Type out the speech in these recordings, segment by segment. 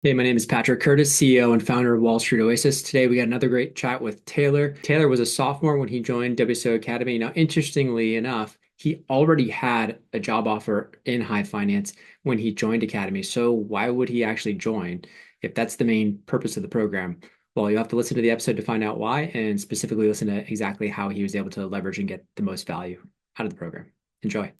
Hey, my name is Patrick Curtis, CEO and founder of Wall Street Oasis. Today we got another great chat with Taylor. Taylor was a sophomore when he joined WSO Academy. Now, interestingly enough, he already had a job offer in high finance when he joined Academy. So why would he actually join if that's the main purpose of the program? Well, you have to listen to the episode to find out why, and specifically listen to exactly how he was able to leverage and get the most value out of the program. Enjoy.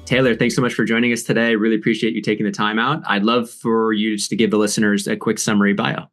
Taylor, thanks so much for joining us today. Really appreciate you taking the time out. I'd love for you just to give the listeners a quick summary bio.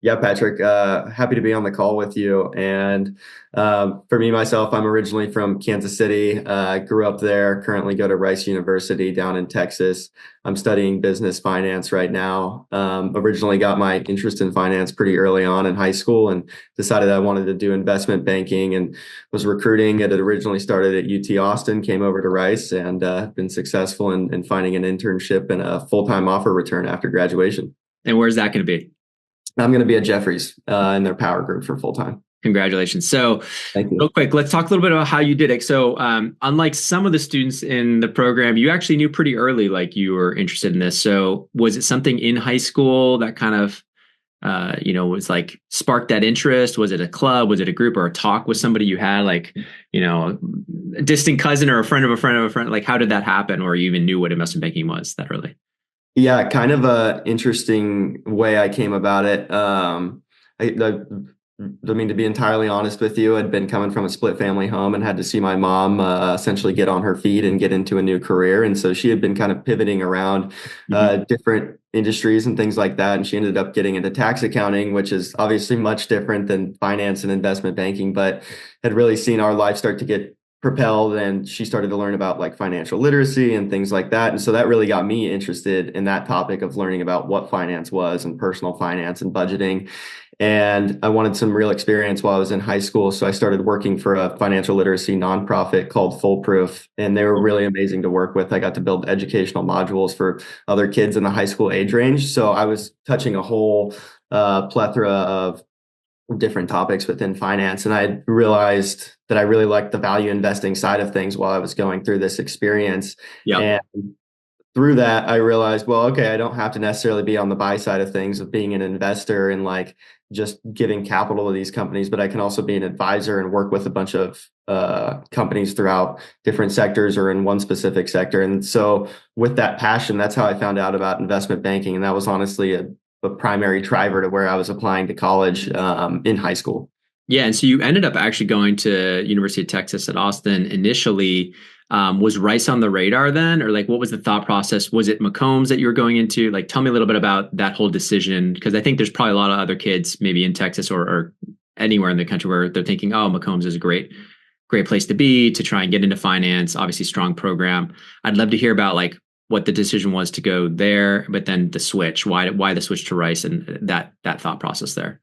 Yeah, Patrick, happy to be on the call with you. And for me, myself, I'm originally from Kansas City. Grew up there, currently go to Rice University down in Texas. I'm studying business finance right now. Originally got my interest in finance pretty early on in high school and decided I wanted to do investment banking and was recruiting. It had originally started at UT Austin, came over to Rice and been successful in finding an internship and a full-time offer return after graduation. And where's that going to be? I'm going to be at Jefferies in their power group for full time. Congratulations. So, Thank real you. quick, let's talk a little bit about how you did it. So, unlike some of the students in the program, you actually knew pretty early like you were interested in this. So, was it something in high school that kind of, was like sparked that interest? Was it a club? Was it a group or a talk with somebody you had, like, a distant cousin or a friend of a friend of a friend? Like, how did that happen, or you even knew what investment banking was that early? Yeah, kind of a interesting way I came about it. I mean, to be entirely honest with you, I'd been coming from a split family home and had to see my mom essentially get on her feet and get into a new career. And so she had been kind of pivoting around Mm-hmm. different industries and things like that. And she ended up getting into tax accounting, which is obviously much different than finance and investment banking, but had really seen our life start to get propelled, and she started to learn about like financial literacy and things like that. And so that really got me interested in that topic of learning about what finance was and personal finance and budgeting. And I wanted some real experience while I was in high school. So I started working for a financial literacy nonprofit called Foolproof, and they were really amazing to work with. I got to build educational modules for other kids in the high school age range. So I was touching a whole plethora of different topics within finance. And I realized that I really liked the value investing side of things while I was going through this experience. Yep. And through that, I realized, well, okay, I don't have to necessarily be on the buy side of things of being an investor and like just giving capital to these companies, but I can also be an advisor and work with a bunch of companies throughout different sectors or in one specific sector. And so with that passion, that's how I found out about investment banking. And that was honestly a primary driver to where I was applying to college in high school. Yeah, and so you ended up actually going to University of Texas at Austin initially. Was Rice on the radar then, or like what was the thought process? Was it McCombs that you were going into? Like, tell me a little bit about that whole decision, because I think there's probably a lot of other kids, maybe in Texas or anywhere in the country, where they're thinking, "Oh, McCombs is a great place to be to try and get into finance." Obviously, strong program. I'd love to hear about like what the decision was to go there, but then the switch. Why the switch to Rice and that thought process there.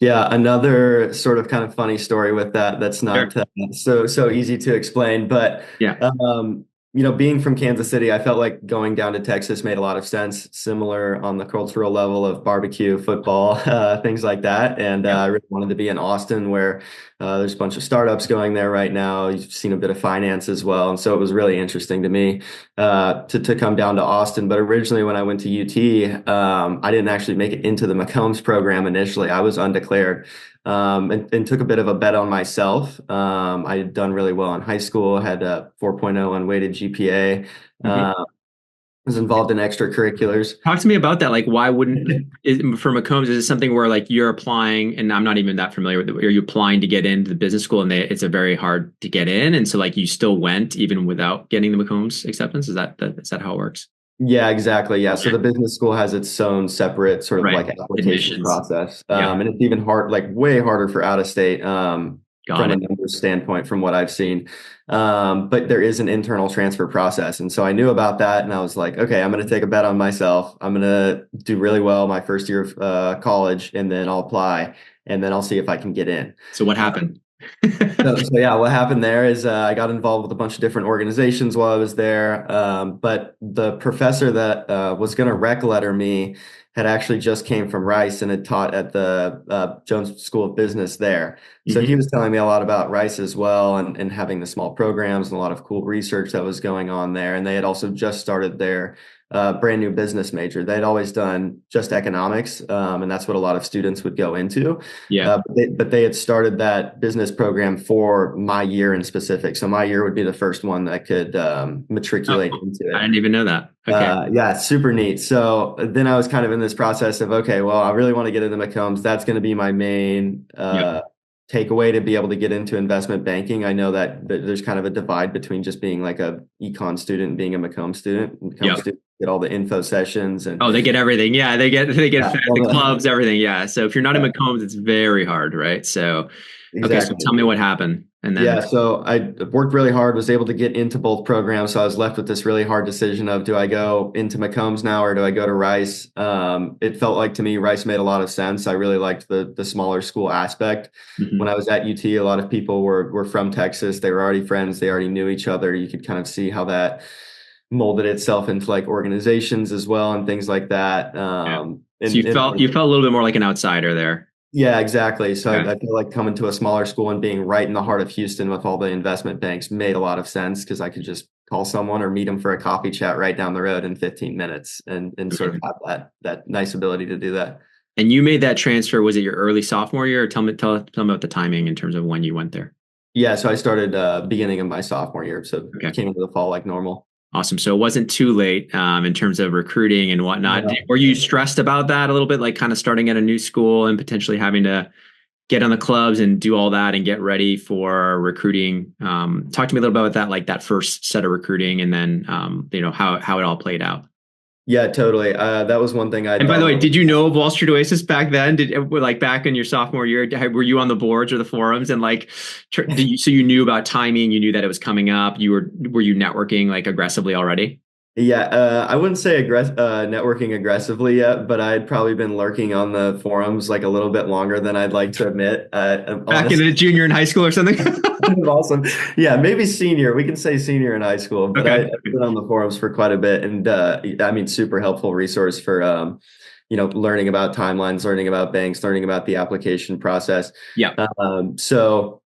Yeah, another sort of kind of funny story with that. That's Sure. not so easy to explain, but Yeah. being from Kansas City, I felt like going down to Texas made a lot of sense. Similar on the cultural level of barbecue, football, things like that. And Yep. I really wanted to be in Austin, where there's a bunch of startups going there right now. You've seen a bit of finance as well, and so it was really interesting to me to come down to Austin. But originally, when I went to UT, I didn't actually make it into the McCombs program initially. I was undeclared. And took a bit of a bet on myself. I had done really well in high school, had a 4.0 unweighted GPA, Mhm. was involved in extracurriculars. Talk to me about that. Like, why wouldn't for McCombs? Is it something where like you're applying, and I'm not even that familiar with it. Are you applying to get into the business school, and it's a very hard to get in, and so like you still went even without getting the McCombs acceptance? Is that how it works? Yeah, exactly. Yeah. So Okay. the business school has its own separate sort of Right. like application Admissions. process. Yep. And it's even hard, like way harder for out of state Got from a it. numbers standpoint, from what I've seen. But there is an internal transfer process. And so I knew about that and I was like, okay, I'm going to take a bet on myself. I'm going to do really well my first year of college and then I'll apply and then I'll see if I can get in. So what happened? So yeah, what happened there is I got involved with a bunch of different organizations while I was there. But the professor that was going to rec letter me had actually just came from Rice and had taught at the Jones School of Business there. So he Hmm. was telling me a lot about Rice as well, and having the small programs and a lot of cool research that was going on there. And they had also just started their brand new business major. They'd always done just economics, and that's what a lot of students would go into. Yeah. But they had started that business program for my year in specific. So my year would be the first one that could Oh, matriculate cool. into I it. didn't even know that. Okay. Yeah, super neat. So then I was kind of in this process of, okay, well, I really want to get into McCombs. That's going to be my main Yep. takeaway to be able to get into investment banking. I know that there's kind of a divide between just being like a econ student and being a McCombs student. McCombs Yep. student get all the info sessions and Oh, they get everything. Yeah, they get yeah, fed, the clubs, everything. Yeah. So if you're not in yeah, McCombs, it's very hard, right? So, okay. So exactly. tell me what happened, and Yeah, then so I worked really hard, was able to get into both programs. So I was left with this really hard decision of, do I go into McCombs now or do I go to Rice? It felt like to me Rice made a lot of sense. I really liked the smaller school aspect. When Mhm. I was at UT, a lot of people were from Texas. They were already friends. They already knew each other. You could kind of see how that molded itself into like organizations as well and things like that. Yeah. So you And felt a little bit more like an outsider there. yeah, exactly. So Okay. I feel like coming to a smaller school and being right in the heart of Houston with all the investment banks made a lot of sense because I could just call someone or meet them for a coffee chat right down the road in 15 minutes and sort of Amazing. have that nice ability to do that. And you made that transfer. Was it your early sophomore year? Or tell me about the timing in terms of when you went there. Yeah, so I started beginning of my sophomore year, so Okay. came into the fall like normal. Awesome. So it wasn't too late in terms of recruiting and whatnot. No. Were you stressed about that a little bit, like kind of starting at a new school and potentially having to get on the clubs and do all that and get ready for recruiting? Talk to me a little bit about that, like that first set of recruiting, and then how it all played out. Yeah, totally. That was one thing I And by the thought way, was did you know of Wall Street Oasis back then? Like back in your sophomore year, were you on the boards or the forums and like so you knew about timing, you knew that it was coming up. Were you networking like aggressively already? yeah, I wouldn't say networking aggressively yet, but I'd probably been lurking on the forums like a little bit longer than I'd like to admit. Back in Honestly, a junior in high school or something? awesome. Yeah, maybe senior. We can say senior in high school, but Okay. I've been on the forums for quite a bit, and I mean, super helpful resource for learning about timelines, learning about banks, learning about the application process. Yeah. So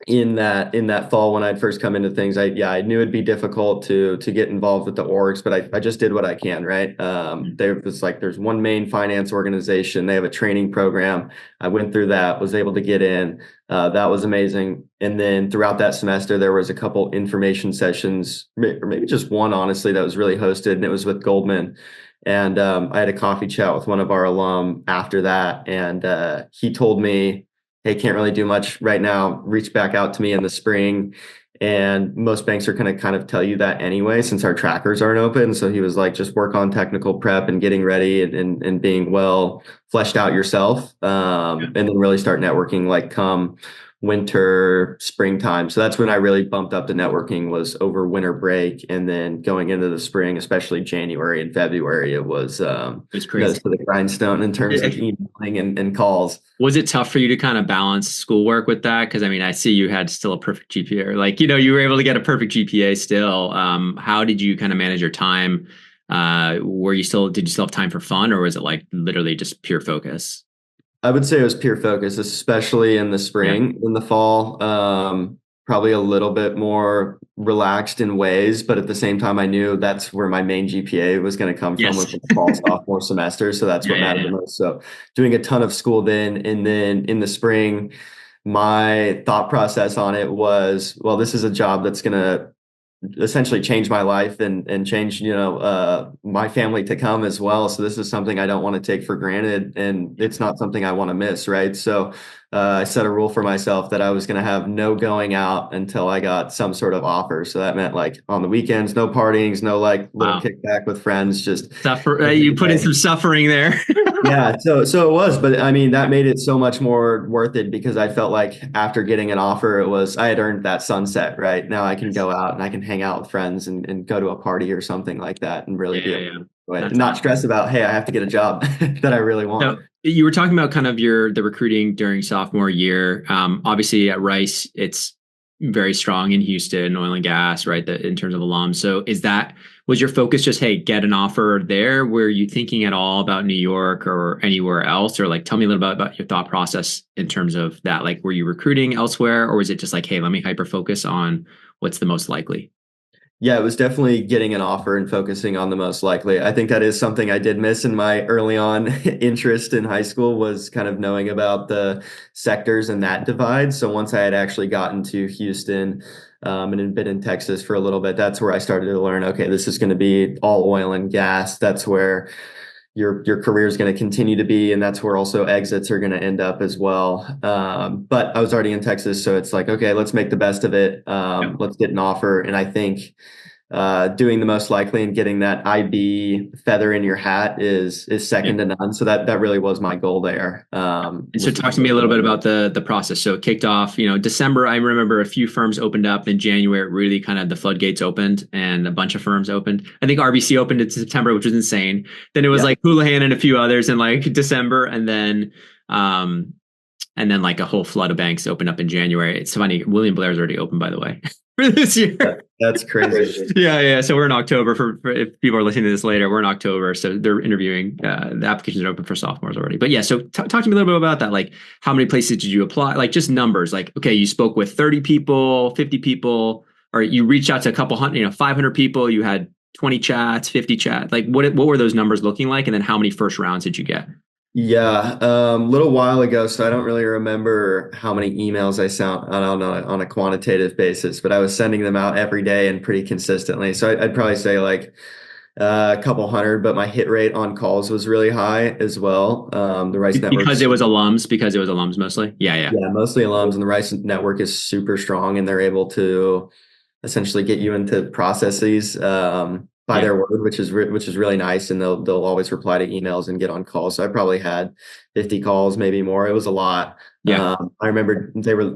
in that fall when I'd first come into things, I knew it'd be difficult to get involved with the orgs, but I just did what I can, right? There was like there's one main finance organization, they have a training program. I went through that, was able to get in. That was amazing. And then throughout that semester, there was a couple information sessions, or maybe just one, honestly, that was really hosted, and it was with Goldman. And I had a coffee chat with one of our alum after that, and he told me, hey, can't really do much right now. Reach back out to me in the spring. And most banks are going to kind of tell you that anyway, since our trackers aren't open. So he was like, just work on technical prep and getting ready and being well fleshed out yourself. And then really start networking like come winter, springtime. So that's when I really bumped up the networking was over winter break. And then going into the spring, especially January and February, it was It's nose crazy. to the grindstone in terms of emailing and calls. Was it tough for you to kind of balance schoolwork with that? Because I mean, I see you had still a perfect GPA, or like, you were able to get a perfect GPA still. How did you kind of manage your time? Did you still have time for fun, or was it like literally just pure focus? I would say it was pure focus, especially in the Yeah. spring. In the fall, probably a little bit more relaxed in ways, but at the same time, I knew that's where my main GPA was going to come from Yes. with the fall sophomore semester. So that's Yeah, what yeah, mattered yeah. the most. So doing a ton of school then, and then in the spring, my thought process on it was, well, this is a job that's going to essentially change my life and change my family to come as well. So this is something I don't want to take for granted, and it's not something I want to miss, right? So I set a rule for myself that I was going to have no going out until I got some sort of offer. So that meant like on the weekends, no partings, no like little Wow. kickback with friends, just You every put in day. some suffering there. Yeah, so it was, but I mean that made it so much more worth it because I felt like after getting an offer, it was I had earned that sunset, right? Now I can Yes. go out and I can hang out with friends and go to a party or something like that and really Yeah, be yeah, able yeah. to enjoy it and That's not awesome. stress about, hey, I have to get a job that I really So want. You were talking about kind of the recruiting during sophomore year. Obviously at Rice, it's very strong in Houston, oil and gas, right? In terms of alums. So was your focus just, hey, get an offer there? Were you thinking at all about New York or anywhere else? Or like, tell me a little bit about your thought process in terms of that. Like, were you recruiting elsewhere, or was it just like, hey, let me hyper focus on what's the most likely? Yeah, it was definitely getting an offer and focusing on the most likely. I think that is something I did miss in my early on interest in high school, was kind of knowing about the sectors and that divide. So once I had actually gotten to Houston, and had been in Texas for a little bit, that's where I started to learn, okay, this is going to be all oil and gas. That's where your career is going to continue to be, and that's where also exits are going to end up as well. But I was already in Texas, so it's like, okay, let's make the best of it. Yep. Let's get an offer. And I think doing the most likely and getting that IB feather in your hat is Yeah. second to none. So that really was my goal there. And so talk to me a little bit about the process. So it kicked off, December, I remember a few firms opened up. In January, really kind of the floodgates opened and a bunch of firms opened. I think RBC opened in September, which was insane. Then it was Yeah. like Houlihan and a few others in like December. Um, and then like a whole flood of banks opened up in January. It's funny. William Blair's already open, by the way, for this year. That's crazy. Yeah, yeah. So we're in October for if people are listening to this later, we're in October. So they're interviewing. The applications are open for sophomores already. But yeah, so talk to me a little bit about that. Like, how many places did you apply? Like, just numbers. Like, okay, you spoke with 30 people, 50 people, or you reached out to a couple hundred, 500 people. You had 20 chats, 50 chats. Like, what were those numbers looking like? And then how many first rounds did you get? Yeah, a little while ago, so I don't really remember how many emails I sent on a quantitative basis, but I was sending them out every day and pretty consistently. So I'd probably say like a couple hundred, but my hit rate on calls was really high as well. The Rice Because Network's, it was alums, because it was alums mostly. Yeah, yeah, yeah, mostly alums, and the Rice Network is super strong, and they're able to essentially get you into processes by yeah, their word, which is really nice. And they'll always reply to emails and get on calls. So I probably had 50 calls, maybe more. It was a lot. yeah. I remember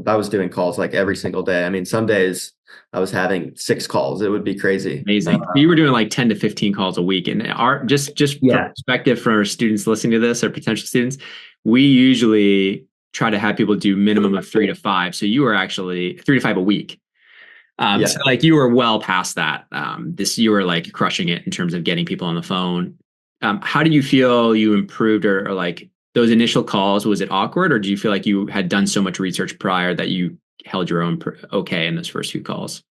I was doing calls like every single day. I mean, some days I was having 6 calls. It would be crazy. Amazing. You were doing like 10 to 15 calls a week. And our just for Yeah. perspective for our students listening to this or potential students, we usually try to have people do minimum of 3 to 5. So you were actually 3 to 5 a week. Yeah. So like you were well past that. You were like crushing it in terms of getting people on the phone. How do you feel you improved or like those initial calls? Was it awkward, or do you feel like you had done so much research prior that you held your own okay in those first few calls?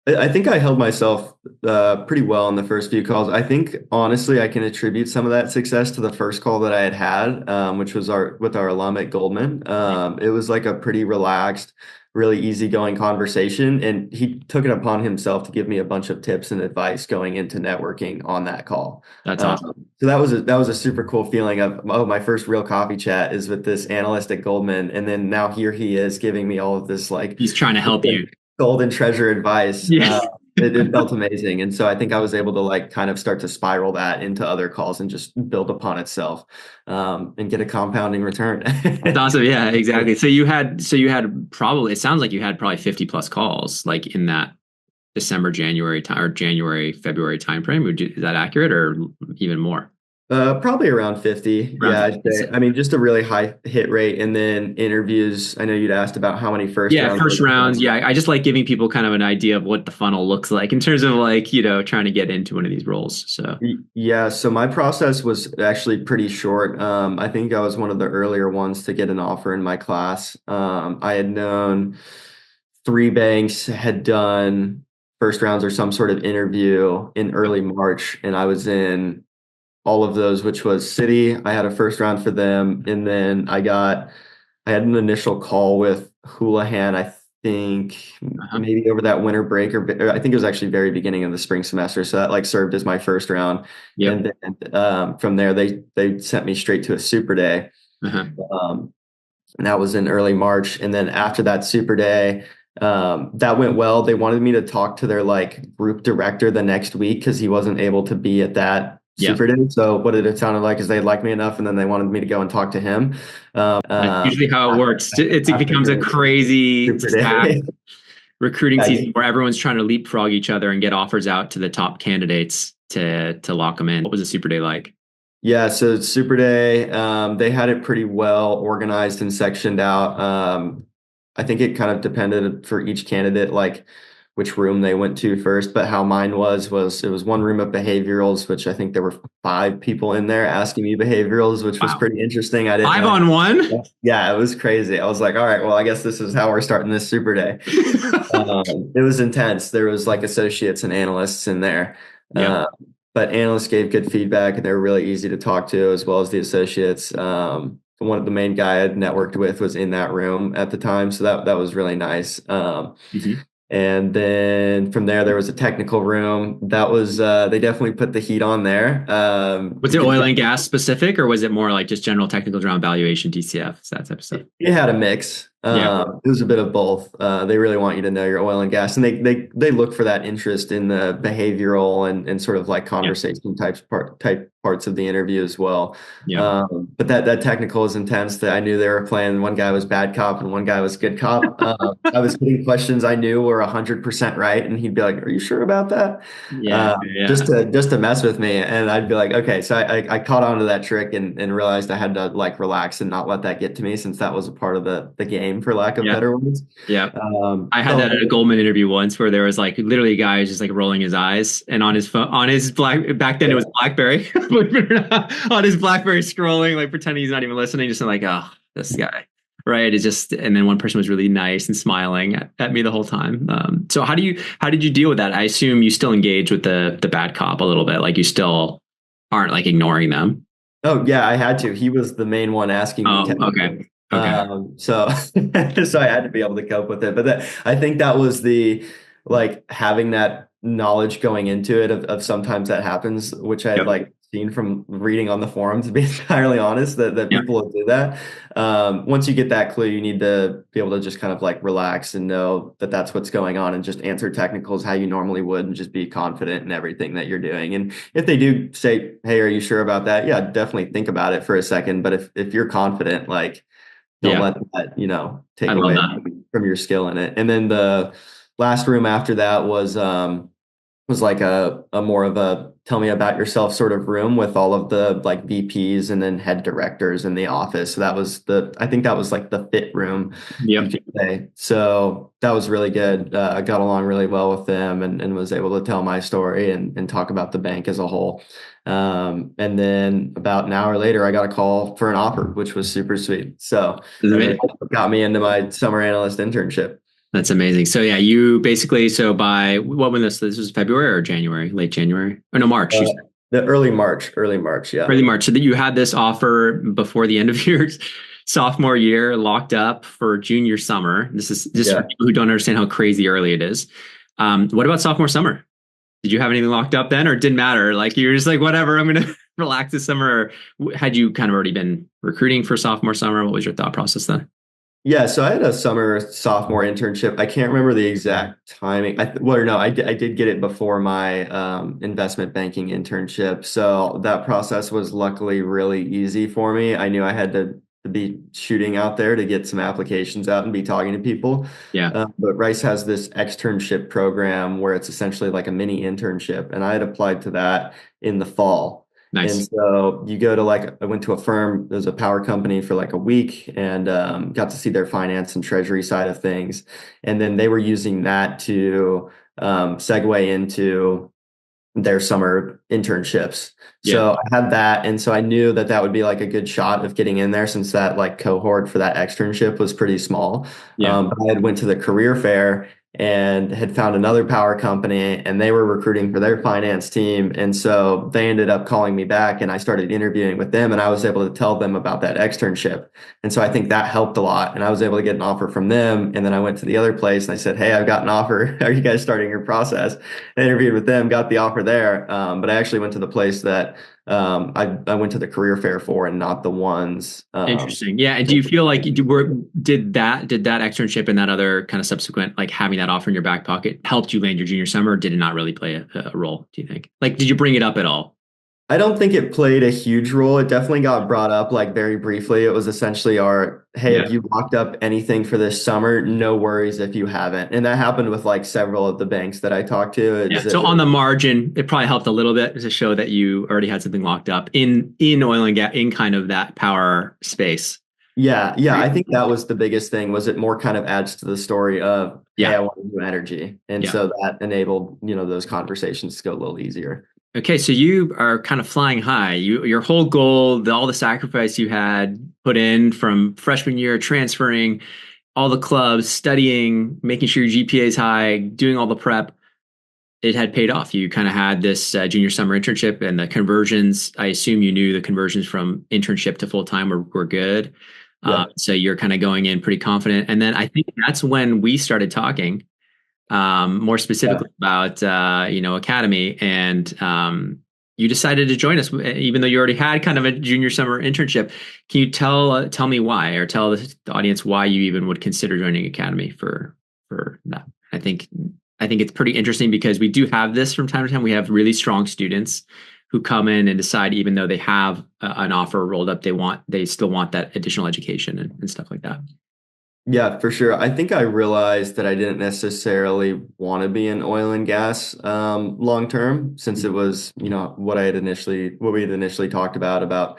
I think I held myself pretty well in the first few calls. I think honestly, I can attribute some of that success to the first call that I had, which was with our alum at Goldman. It was like a pretty relaxed, really easygoing conversation, and he took it upon himself to give me a bunch of tips and advice going into networking on that call. That's Um, awesome. so that was a super cool feeling of, oh, my first real coffee chat is with this analyst at Goldman, and then now here he is giving me all of this like He's trying to help you. golden treasure advice. Yeah. It felt amazing. And so I think I was able to like kind of start to spiral that into other calls and just build upon itself, and get a compounding return. That's awesome. Yeah, exactly. So you had probably, it sounds like you had probably 50 plus calls like in that December, January time or January, February timeframe. Is that accurate or even more? Probably around 50. Around Yeah, I'd 50. say. I mean, just a really high hit rate. And then interviews. I know you'd asked about how many first Yeah, rounds. first rounds. Yeah, I just like giving people kind of an idea of what the funnel looks like in terms of like, trying to get into one of these roles. So, Yeah, so my process was actually pretty short. I think I was one of the earlier ones to get an offer in my class. I had known 3 banks had done first rounds or some sort of interview in early March, and I was in all of those, which was Citi. I had a first round for them, and then I had an initial call with Houlihan, I think uh-huh. maybe over that winter break, or I think it was actually very beginning of the spring semester. So that like served as my first round. Yep. And then from there, they sent me straight to a super day. Uh-huh. Um, and that was in early March. And then after that super day, that went well. They wanted me to talk to their like group director the next week because he wasn't able to be at that Yep. super day. So what it sounded like is they liked me enough, and then they wanted me to go and talk to him. That's usually how it works. It After becomes a doing crazy super stack day. recruiting Yeah, season where everyone's trying to leapfrog each other and get offers out to the top candidates to lock them in. What was a super day like? Yeah, so Super Day, they had it pretty well organized and sectioned out. I think it kind of depended for each candidate, like which room they went to first, but how mine was it was one room of behaviorals, which I think there were 5 people in there asking me behaviorals, which was Wow. pretty interesting. I didn't Five know. on one? Yeah, it was crazy. I was like, all right, well, I guess this is how we're starting this Super Day. It was intense. There was like associates and analysts in there. Yep. But analysts gave good feedback and they were really easy to talk to as well as the associates. One of the main guy I had networked with was in that room at the time. So that was really nice. Mhm. And then from there was a technical room. That was they definitely put the heat on there. Was You it could oil and gas specific, or was it more like just general technical around valuation, DCF, that type of stuff? It had a mix. Yeah. It was a bit of both. They really want you to know your oil and gas, and they look for that interest in the behavioral and sort of like Yeah. conversation type parts of the interview as well. Yeah. But that technical is intense. That I knew they were playing. One guy was bad cop and one guy was good cop. I was getting questions I knew were 100% right, and he'd be like, "Are you sure about that?" Yeah. Yeah. Just to mess with me, and I'd be like, "Okay." So I caught on to that trick and realized I had to like relax and not let that get to me, since that was a part of the game, for lack of Yeah. better words. Yeah. I had that at a So Goldman interview once where there was like literally a guy who's just like rolling his eyes and on his phone, on his back then it was yeah, BlackBerry, believe it or not, on his BlackBerry scrolling, like pretending he's not even listening, just like, oh, this guy. Right. It's just, and then one person was really nice and smiling at me the whole time. So how did you deal with that? I assume you still engage with the bad cop a little bit, like you still aren't like ignoring them. oh yeah, I had to. He was the main one asking me Oh, okay. technically. Okay. So so I had to be able to cope with it. But I think that was the like having that knowledge going into it of sometimes that happens, which I had Yep. like seen from reading on the forum, to be entirely honest, that Yep. people will do that. Once you get that clue, you need to be able to just kind of like relax and know that that's what's going on and just answer technicals how you normally would and just be confident in everything that you're doing. And if they do say, "Hey, are you sure about that?" Yeah, definitely think about it for a second. But if you're confident, like don't Yeah. let that, I take love away that. from your skill in it. And then the last room after that was like a more of a tell me about yourself sort of room with all of the like VPs and then head directors in the office. So I think that was like the fit room, you Yep. could say. So that was really good. I got along really well with them and was able to tell my story and talk about the bank as a whole. And then about an hour later, I got a call for an offer, which was super sweet. So that really got me into my summer analyst internship. That's amazing. So yeah, you basically so by what when this was February or January, late January? Or no, March. You Uh, said the early March, yeah. early March. So that you had this offer before the end of your sophomore year, locked up for junior summer. This is just for Yeah. people who don't understand how crazy early it is. What about sophomore summer? Did you have anything locked up then, or it didn't matter? Like you're just like whatever, I'm gonna relax this summer. Or had you kind of already been recruiting for sophomore summer? What was your thought process then? Yeah, so I had a summer sophomore internship. I can't remember the exact timing. Well, or no, I did get it before my investment banking internship. So that process was luckily really easy for me. I knew I had to be shooting out there to get some applications out and be talking to people. Yeah, But Rice has this externship program where it's essentially like a mini internship, and I had applied to that in the fall. And nice. so you go to I went to a firm, there's a power company for like a week and got to see their finance and treasury side of things. And then they were using that to segue into their summer internships. Yeah, So I had that. And so I knew that that would be like a good shot of getting in there since that like cohort for that externship was pretty small. yeah, But I had went to the career fair and had found another power company and they were recruiting for their finance team. And so they ended up calling me back and I started interviewing with them and I was able to tell them about that externship. And so I think that helped a lot. And I was able to get an offer from them. And then I went to the other place and I said, "Hey, I've got an offer. Are you guys starting your process?" I interviewed with them, got the offer there. But I actually went to the place that I went to the career fair for and not the ones. interesting. Yeah, and do you feel like did that externship and that other kind of subsequent like having that offer in your back pocket helped you land your junior summer, or did it not really play a role? Do you think? Like, did you bring it up at all? I don't think it played a huge role. It definitely got brought up like very briefly. It was essentially our, hey, Yeah. have you locked up anything for this summer? No worries if you haven't. And that happened with like several of the banks that I talked to. Yeah. It So was, on the margin, it probably helped a little bit to show that you already had something locked up in oil and gas in kind of that power space. yeah, Right? I think that was the biggest thing was it more kind of adds to the story of, hey, Yeah. I want to do energy. And Yeah. so that enabled, those conversations to go a little easier. Okay, so you are kind of flying high. Your whole goal, all the sacrifice you had put in from freshman year, transferring, all the clubs, studying, making sure your GPA is high, doing all the prep, it had paid off. You kind of had this junior summer internship and the conversions. I assume you knew the conversions from internship to full time were good. Yep. So you're kind of going in pretty confident. And then I think that's when we started talking more Yeah. specifically about Academy, and you decided to join us, even though you already had kind of a junior summer internship. Can you tell me why, or tell the audience why you even would consider joining Academy for that? I think it's pretty interesting because we do have this from time to time. We have really strong students who come in and decide, even though they have an offer rolled up, they still want that additional education and stuff like that. Yeah, for sure. I think I realized that I didn't necessarily want to be in oil and gas long term, since it was, what we had initially talked about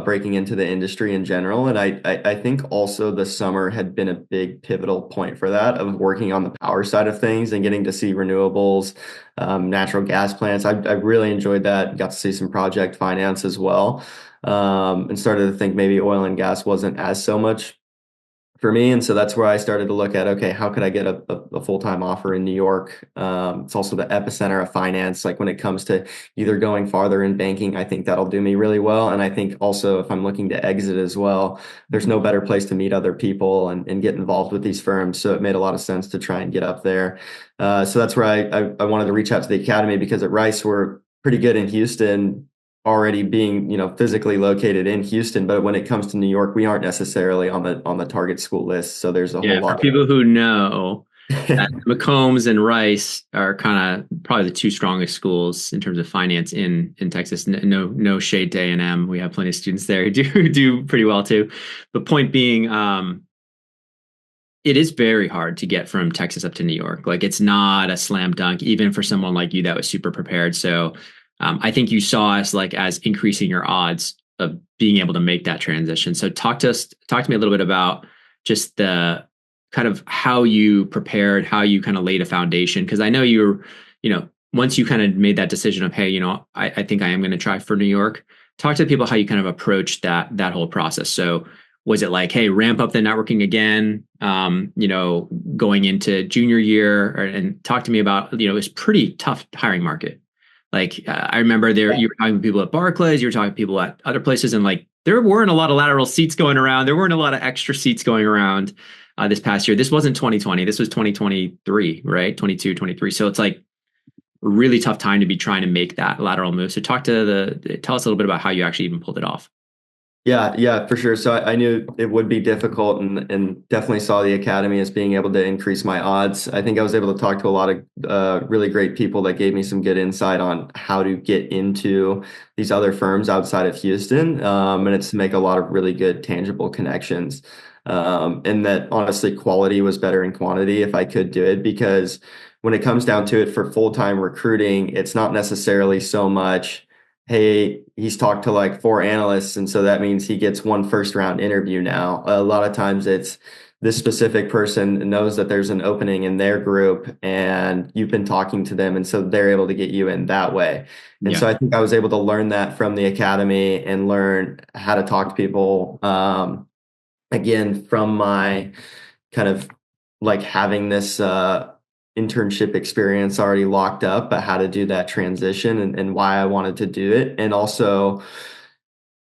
breaking into the industry in general. And I think also the summer had been a big pivotal point for that of working on the power side of things and getting to see renewables, natural gas plants. I really enjoyed that. Got to see some project finance as well, and started to think maybe oil and gas wasn't as so much for me. And so that's where I started to look at, okay, how could I get a full-time offer in New York? It's also the epicenter of finance. Like when it comes to either going farther in banking, I think that'll do me really well. And I think also if I'm looking to exit as well, there's no better place to meet other people and get involved with these firms. So it made a lot of sense to try and get up there. So that's where I wanted to reach out to the academy because at Rice, we're pretty good in Houston, already being physically located in Houston, but when it comes to New York, we aren't necessarily on the target school list. So there's a whole Yeah, for lot people who know, of McCombs and Rice are kind of probably the two strongest schools in terms of finance in Texas. No shade to A&M. We have plenty of students there who do pretty well too. But point being, it is very hard to get from Texas up to New York. Like it's not a slam dunk, even for someone like you that was super prepared. So I think you saw us like as increasing your odds of being able to make that transition. So talk to me a little bit about just the kind of how you prepared, how you kind of laid a foundation. Because I know once you kind of made that decision of, hey, I think I am going to try for New York. Talk to the people how you kind of approached that whole process. So was it like, hey, ramp up the networking again, going into junior year, and talk to me about, it was pretty tough hiring market. Like I remember you were talking to people at Barclays, you were talking to people at other places, and like there weren't a lot of lateral seats going around. There weren't a lot of extra seats going around this past year. This wasn't 2020. This was 2023, right? 22, 23. So it's like a really tough time to be trying to make that lateral move. So tell us a little bit about how you actually even pulled it off. Yeah, for sure. So I knew it would be difficult and definitely saw the academy as being able to increase my odds. I think I was able to talk to a lot of really great people that gave me some good insight on how to get into these other firms outside of Houston. And it's to make a lot of really good tangible connections. And that honestly, quality was better in quantity if I could do it, because when it comes down to it for full-time recruiting, it's not necessarily so much, hey, he's talked to like four analysts, and so that means he gets one first round interview now. A lot of times it's this specific person knows that there's an opening in their group and you've been talking to them, and so they're able to get you in that way. And Yeah. so I think I was able to learn that from the academy and learn how to talk to people, again, from my kind of like having this internship experience already locked up, but how to do that transition and why I wanted to do it. And also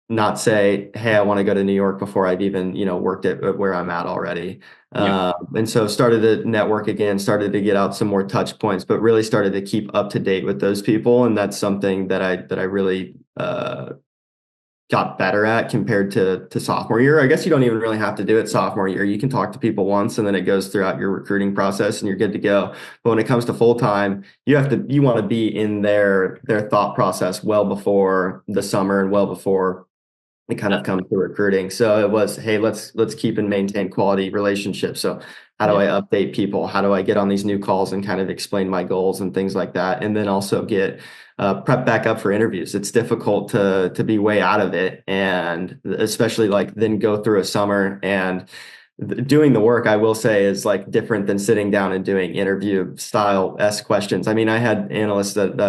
not say, hey, I want to go to New York before I've even, worked at where I'm at already. Yeah. And so started to network again, started to get out some more touch points, but really started to keep up to date with those people. And that's something that I really got better at compared to sophomore year. I guess you don't even really have to do it sophomore year. You can talk to people once and then it goes throughout your recruiting process and you're good to go. But when it comes to full time, you want to be in their thought process well before the summer and well before it kind of comes to recruiting. So it was, hey, let's keep and maintain quality relationships. So how do Yeah. I update people? How do I get on these new calls and kind of explain my goals and things like that? And then also get prep back up for interviews. It's difficult to be way out of it, and especially like then go through a summer and doing the work, I will say, is like different than sitting down and doing interview style S questions. I mean, I had analysts that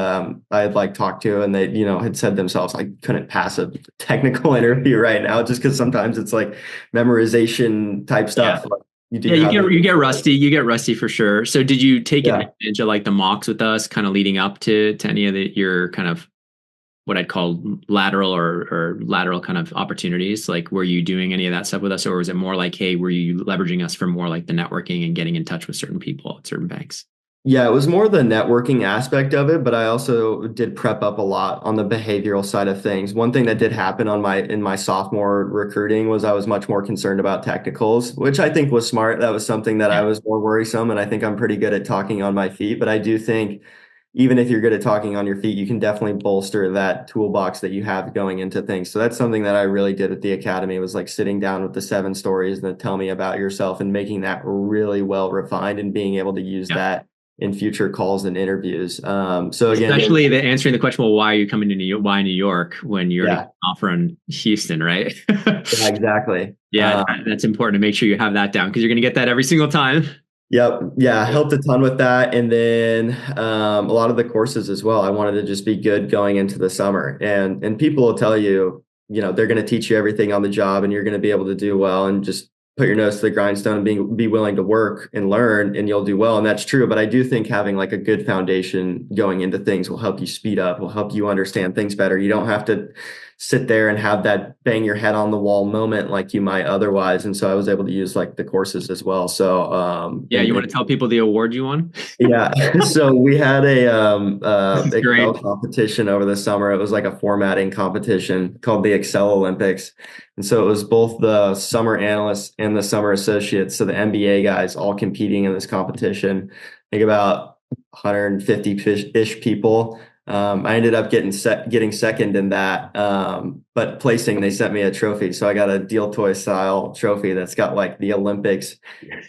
I had like talked to and they, had said themselves, I couldn't pass a technical interview right now just because sometimes it's like memorization type Yeah. stuff. Like you Yeah, do have the, you get rusty. You get rusty for sure. So did you take yeah. advantage of like the mocks with us, kind of leading up to any of your kind of what I'd call lateral or lateral kind of opportunities? Like, were you doing any of that stuff with us, or was it more like, hey, were you leveraging us for more like the networking and getting in touch with certain people at certain banks? Yeah, it was more the networking aspect of it, but I also did prep up a lot on the behavioral side of things. One thing that did happen in my sophomore recruiting was I was much more concerned about technicals, which I think was smart. That was something that I Yeah. was more worrisome, and I think I'm pretty good at talking on my feet. But I do think even if you're good at talking on your feet, you can definitely bolster that toolbox that you have going into things. So that's something that I really did at the academy, was like sitting down with the 7 stories and then tell me about yourself and making that really well refined and being able to use Yeah. that in future calls and interviews. So again, Especially the answering the question, well, why are you coming to New York? Why New York when you already got yeah, an offer in Houston, right? yeah, exactly. Yeah, that's important to make sure you have that down because you're going to get that every single time. Yep. Yeah. Yeah. Helped a ton with that. And then a lot of the courses as well. I wanted to just be good going into the summer. And people will tell you, they're going to teach you everything on the job and you're going to be able to do well and just put your nose to the grindstone and be willing to work and learn and you'll do well. And that's true. But I do think having like a good foundation going into things will help you speed up, will help you understand things better. You don't have to sit there and have that bang your head on the wall moment like you might otherwise. And so I was able to use like the courses as well. So Yeah, you want to tell people the award you won? yeah. So we had a This is Excel great. competition over the summer. It was like a formatting competition called the Excel Olympics. And so it was both the summer analysts and the summer associates. So the MBA guys all competing in this competition. I think about 150-ish people. I ended up getting second in that. But placing, they sent me a trophy. So I got a deal toy style trophy that's got like the Olympics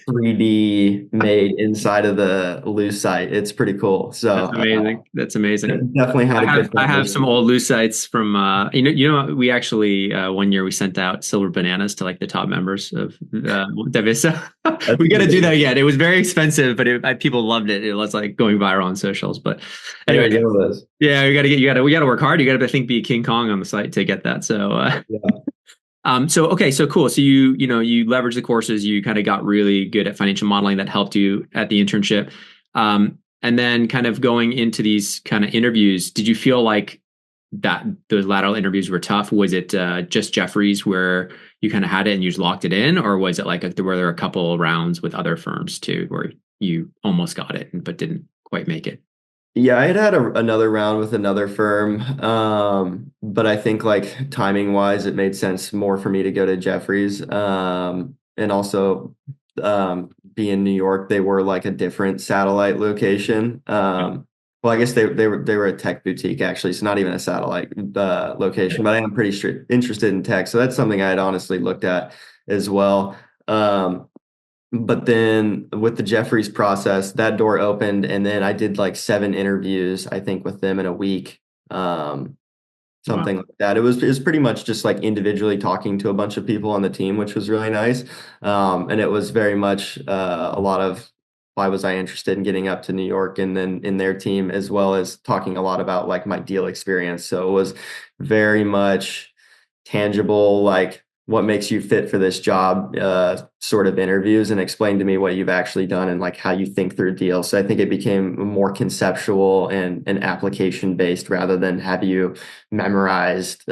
3D made inside of the loose site. It's pretty cool. So That's amazing. That's amazing. definitely had a good I have some foundation. old Lucite from we actually one year we sent out silver bananas to like the top members of WSO. That's We got to pretty do that cool. again. It was very expensive, but people loved it. It was like going viral on socials. But I anyway, gotta go with this. yeah, we got to work hard. You got to I think be King Kong on the site to get that. So Yeah. so okay, so cool. So you leverage the courses, you kind of got really good at financial modeling that helped you at the internship. And then kind of going into these kind of interviews, did you feel like that those lateral interviews were tough? Was it just Jefferies where you kind of had it and you just locked it in, or was it like were there a couple rounds with other firms too where you almost got it but didn't quite make it? Yeah, I had another round with another firm. But I think like timing wise, it made sense more for me to go to Jefferies. And also be in New York, they were like a different satellite location. Well, I guess they were a tech boutique actually, so not even a satellite location, but I am pretty interested in tech. So that's something I had honestly looked at as well. But then with the Jeffries process, that door opened, and then I did like 7 interviews, I think, with them in a week, Wow. something like that. It was pretty much just like individually talking to a bunch of people on the team, which was really nice. And it was very much a lot of why was I interested in getting up to New York and then in their team, as well as talking a lot about like my deal experience. So it was very much tangible, like what makes you fit for this job sort of interviews, and explain to me what you've actually done and like how you think through deals. So I think it became more conceptual and application based rather than have you memorized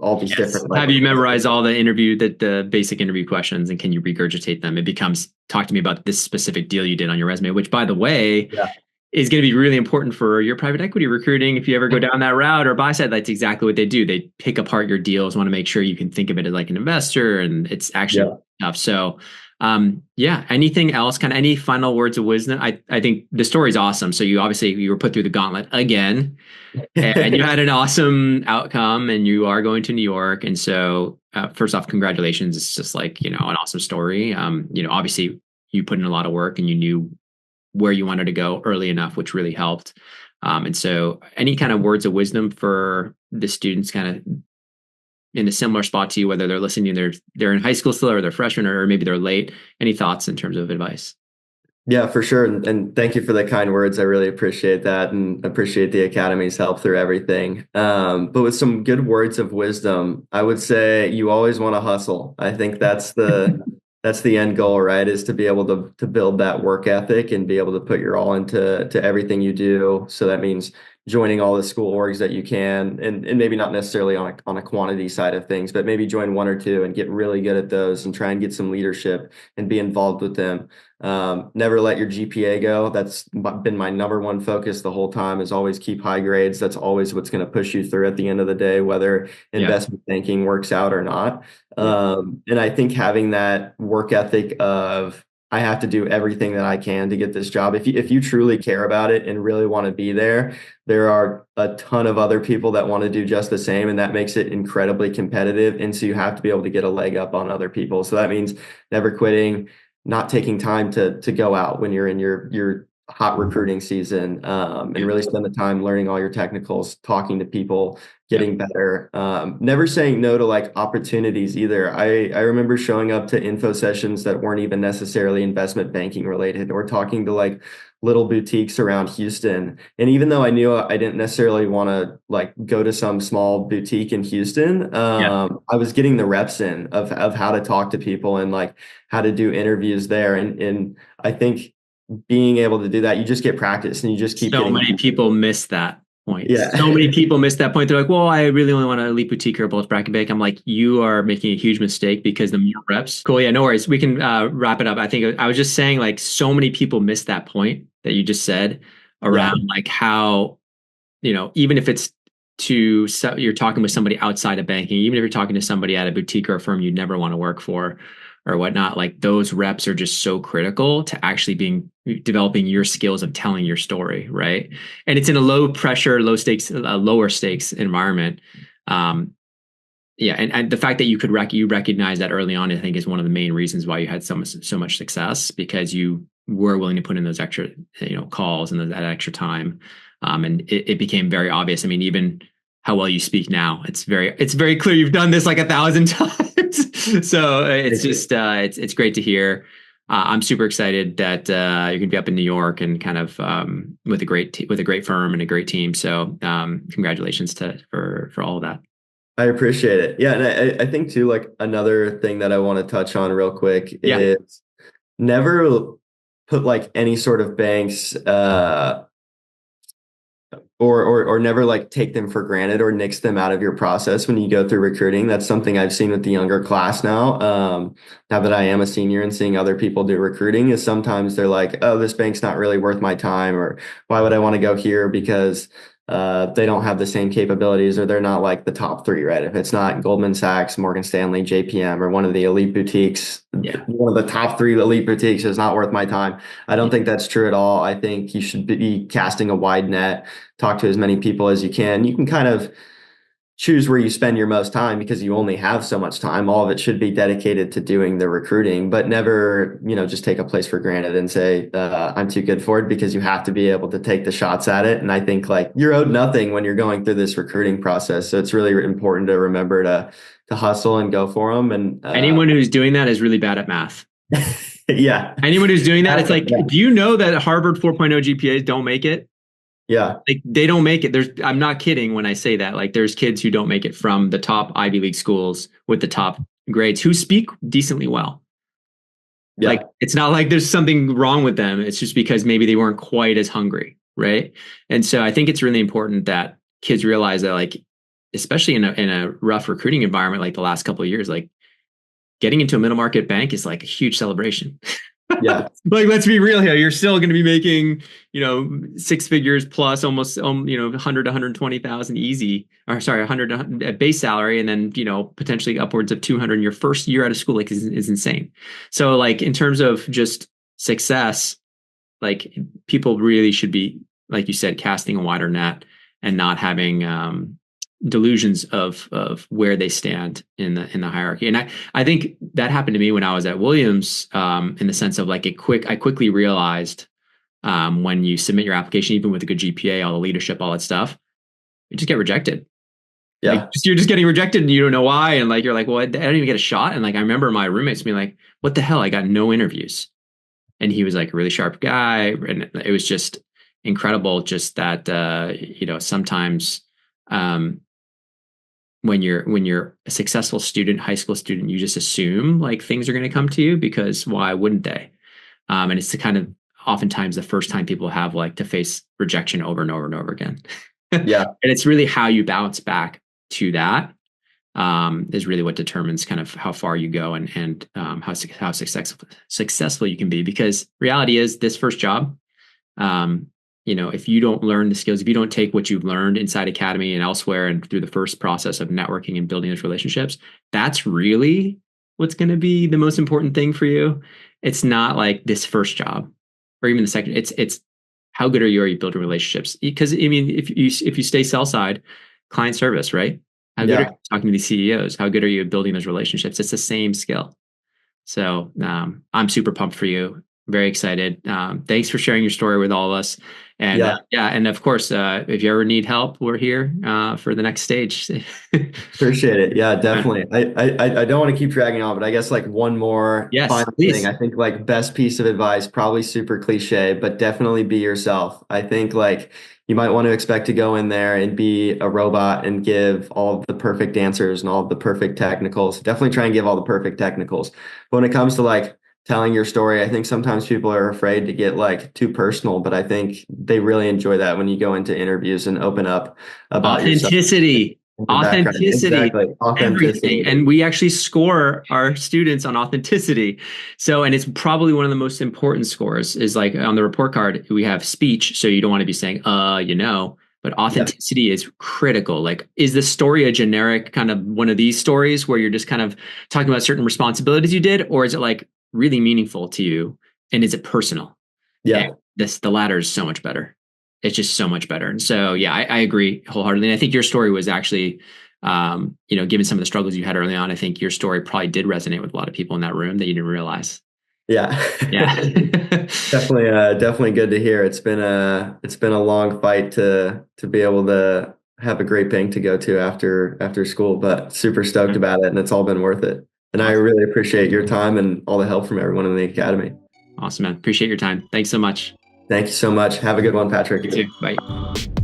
all these Yes. different like Have you memorized all the basic interview questions and can you regurgitate them? It becomes talk to me about this specific deal you did on your resume, which by the way, yeah. is going to be really important for your private equity recruiting. If you ever go down that route, or buy side, that's exactly what they do. They pick apart your deals, want to make sure you can think of it as like an investor, and it's actually Yeah. tough. So, yeah. Anything else? Kind of any final words of wisdom? I think the story's awesome. So you obviously you were put through the gauntlet again, and you had an awesome outcome, and you are going to New York. And so, first off, congratulations. It's just like, an awesome story. Obviously you put in a lot of work and you knew where you wanted to go early enough, which really helped. And so any kind of words of wisdom for the students kind of in a similar spot to you, whether they're listening, they're in high school still, or they're freshmen, or maybe they're late. Any thoughts in terms of advice? Yeah, for sure. And thank you for the kind words. I really appreciate that and appreciate the Academy's help through everything. But with some good words of wisdom, I would say you always want to hustle. I think that's the end goal, right? Is to be able to build that work ethic and be able to put your all into everything you do. So that means joining all the school orgs that you can, and maybe not necessarily on a quantity side of things, but maybe join one or two and get really good at those and try and get some leadership and be involved with them. Never let your GPA go. That's been my number one focus the whole time, is always keep high grades. That's always what's going to push you through at the end of the day, whether Yeah. investment banking works out or not. Yeah. And I think having that work ethic of, I have to do everything that I can to get this job. If you truly care about it and really want to be there are a ton of other people that want to do just the same, and that makes it incredibly competitive. And so you have to be able to get a leg up on other people. So that means never quitting, not taking time to go out when you're in your hot recruiting season, and Yeah. really spend the time learning all your technicals, talking to people, Yeah. getting better. Never saying no to like opportunities either. I remember showing up to info sessions that weren't even necessarily investment banking related, or talking to like little boutiques around Houston. And even though I knew I didn't necessarily want to like go to some small boutique in Houston, Yeah. I was getting the reps in of how to talk to people and like how to do interviews there. And I think being able to do that, you just get practice and you just keep So getting many better. people miss that point. So Yeah. many people miss that point. They're like, well, I really only want to elite boutique or a bulge bracket bank. I'm like, you are making a huge mistake, because the more reps. Cool. Yeah, no worries. We can wrap it up. I think I was just saying, like, so many people miss that point that you just said Yeah. around like how, even if it's you're talking with somebody outside of banking, even if you're talking to somebody at a boutique or a firm you'd never want to work for or whatnot, like those reps are just so critical to actually developing your skills of telling your story, right? And it's in a low pressure, low stakes, lower stakes environment. Um, yeah, and the fact that you recognize that early on, I think, is one of the main reasons why you had so much success, because you were willing to put in those extra, calls and that extra time, and it became very obvious. I mean, even how well you speak now, it's very clear you've done this like 1,000 times. So it's Thank you. just it's great to hear. I'm super excited that you're going to be up in New York and kind of with with a great firm and a great team. So congratulations for all of that. I appreciate it. Yeah. And I think too, like another thing that I want to touch on real quick Yeah. is never put like any sort of banks, or never like take them for granted or nix them out of your process when you go through recruiting. That's something I've seen with the younger class now. Now that I am a senior and seeing other people do recruiting, is sometimes they're like, oh, this bank's not really worth my time, or why would I want to go here because they don't have the same capabilities, or they're not like the top three, right? If it's not Goldman Sachs, Morgan Stanley, JPM, or one of the elite boutiques, Yeah. one of the top three elite boutiques is not worth my time. I don't think that's true at all. I think you should be casting a wide net, talk to as many people as you can. You can kind of choose where you spend your most time because you only have so much time. All of it should be dedicated to doing the recruiting, but never, just take a place for granted and say, I'm too good for it, because you have to be able to take the shots at it. And I think like you're owed nothing when you're going through this recruiting process. So it's really important to remember to hustle and go for them. And Anyone who's doing that is really bad at math. yeah, Anyone who's doing that, it's like, yeah, do you know that Harvard 4.0 GPAs don't make it? yeah, Like they don't make it. I'm not kidding when I say that. Like there's kids who don't make it from the top Ivy League schools with the top grades who speak decently well. Like yeah. it's not like there's something wrong with them. It's just because maybe they weren't quite as hungry, right? And so I think it's really important that kids realize that, like, especially in a rough recruiting environment like the last couple of years, like getting into a middle market bank is like a huge celebration. Yeah. Like, let's be real here. You're still going to be making, six figures plus, almost, 100 to 120,000 easy, or sorry, 100 at base salary, and then, potentially upwards of 200 in your first year out of school, like is insane. So like in terms of just success, like people really should be, like you said, casting a wider net and not having delusions of where they stand in the hierarchy. And I think that happened to me when I was at Williams, in the sense of like I quickly realized, when you submit your application, even with a good GPA, all the leadership, all that stuff, you just get rejected. Like Yeah. you're just getting rejected and you don't know why. And like, you're like, well, I don't even get a shot. And like, I remember my roommates being like, what the hell? I got no interviews. And he was like a really sharp guy. And it was just incredible. Just that, sometimes, um, when you're a successful student, high school student, you just assume like things are going to come to you, because why wouldn't they? And it's the kind of oftentimes the first time people have like to face rejection over and over and over again. And Yeah. it's really how you bounce back to that, is really what determines kind of how far you go, and how successful you can be. Because reality is, this first job, um, if you don't learn the skills, if you don't take what you've learned inside Academy and elsewhere, and through the first process of networking and building those relationships, that's really what's going to be the most important thing for you. It's not like this first job or even the second. It's how good are you building relationships? Because I mean, if you stay sell side, client service, right? How good are you Yeah. talking to these CEOs? How good are you at building those relationships? It's the same skill. So I'm super pumped for you. Very excited. Thanks for sharing your story with all of us. And Yeah. yeah, and of course, if you ever need help, we're here for the next stage. Appreciate it. Yeah, definitely. I don't want to keep dragging on, but I guess like one more Yes, final thing. please. I think like best piece of advice, probably super cliche, but definitely be yourself. I think like you might want to expect to go in there and be a robot and give all of the perfect answers and all of the perfect technicals. Definitely try and give all the perfect technicals. But when it comes to like telling your story, I think sometimes people are afraid to get like too personal, but I think they really enjoy that when you go into interviews and open up about yourself. Authenticity, Your background. authenticity, Exactly. everything. Authenticity. And we actually score our students on authenticity. So, and it's probably one of the most important scores is like on the report card, we have speech. So you don't want to be saying, but Yeah. authenticity is critical. Like, is the story a generic kind of one of these stories where you're just kind of talking about certain responsibilities you did, or is it like really meaningful to you? And is it personal? And Yeah. the latter is so much better. It's just so much better. And so, yeah, I agree wholeheartedly. And I think your story was actually, given some of the struggles you had early on, I think your story probably did resonate with a lot of people in that room that you didn't realize. Yeah. Yeah. Definitely good to hear. It's been a long fight to be able to have a great bank to go to after school, but super stoked about it and it's all been worth it. And I Awesome. really appreciate your time and all the help from everyone in the academy. Awesome, man. Appreciate your time. Thanks so much. Thank you so much. Have a good one, You Patrick. too. Bye.